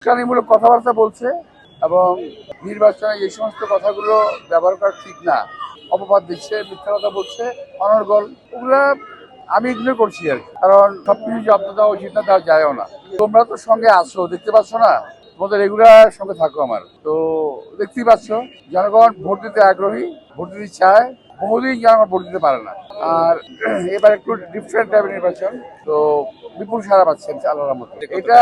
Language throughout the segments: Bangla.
উস্কানিমূলক কথাবার্তা বলছে এবং নির্বাচনে এই সমস্ত কথাগুলো ব্যবহার করা ঠিক না। অপবাদ দিচ্ছে, মিথ্যা কথা বলছে, অনর্গল, ওগুলা আমি ইগনোর করছি আর কি। কারণ সবকিছু জব্দ দেওয়া উচিত না, দেওয়া যায়ও না। তোমরা তো সঙ্গে আসো, দেখতে পাচ্ছ না? তোমাদের রেগুলার সঙ্গে থাকো আমার, তো দেখতেই পাচ্ছ জনগণ ভোট দিতে আগ্রহী, ভোট দিতে চায়। বহুদিন জনগণ ভোট দিতে পারে না। আর এবার একটু ডিফারেন্ট টাইপের নির্বাচন, তো বিপুল সারা পাচ্ছেন আল্লাহর মতো। এটা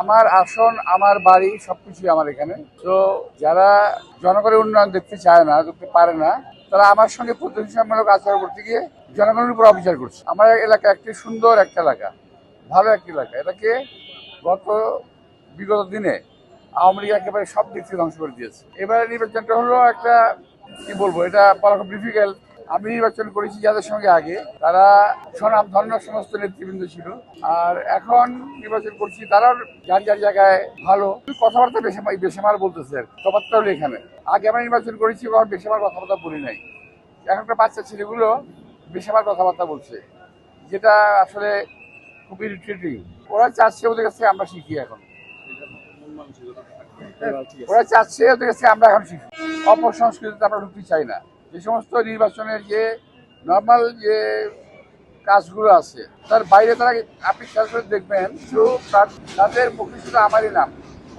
আমার আসন, আমার বাড়ি, সবকিছুই আমার এখানে। তো যারা জনগণের উন্নয়ন দেখতে চায় না, দেখতে পারে না, তারা আমার সঙ্গে প্রতিহিংসামূলক আচরণ করতে গিয়ে জনগণের উপর অবিচার করছে। আমার এলাকা একটি সুন্দর একটা এলাকা, ভালো একটি এলাকা। এটাকে বিগত দিনে আওয়ামী লীগ একেবারে সব দিক থেকে ধ্বংস করে দিয়েছে। এবারে নির্বাচনটা হলো একটা, কি বলবো, এটা বলা খুব ডিফিকাল্ট। আমি নির্বাচন করেছি যাদের সঙ্গে আগে, তারা স্বনাম ধন্য সমস্ত নেতৃবৃন্দ ছিল। আর এখন নির্বাচন করছি, তারাও যার যার জায়গায় ভালো। কথাবার্তা বেশিমার বলতেছে, কথাবার্তা হলো এখানে। আগে আমরা নির্বাচন করেছি, কখন বেশিমার কথাবার্তা বলি নাই। এখনকার বাচ্চা ছেলেগুলো বেশিমার কথাবার্তা বলছে, যেটা আসলে খুব ইরিটেটিং। ওরা চাচ্ছে ওদের কাছে আমরা শিখি এখন, ওরা চাচ্ছে ওদের কাছে আমরা এখন শিখি। অপসংস্কৃতিতে আমরা ঢুকতে চাই না। যে সমস্ত নির্বাচনের যে নর্মাল যে কাজগুলো আছে, তার বাইরে তারা, আপনি খেয়াল করে দেখবেন, শুধু তাদের মুখে শুধু আমারই নাম,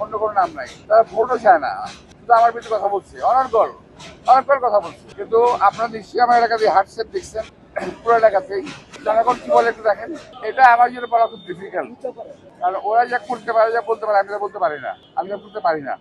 অন্য কোনো নাম নাই। তারা ভোটও চায় না, শুধু আমার বিরুদ্ধে কথা বলছে, অনর্গল অনর্গল কথা বলছে। কিন্তু আপনারা নিশ্চয়ই আমার এলাকা দিয়ে হাটসেট দেখছেন, পুরো এলাকাতেই জনগণ কি বলে একটু দেখেন। এটা আমার জন্য বলা খুব ডিফিকাল্ট, কারণ ওরা যা করতে পারে, যা বলতে পারে, আমি তা বলতে পারি না, আমি তা বলতে পারি না।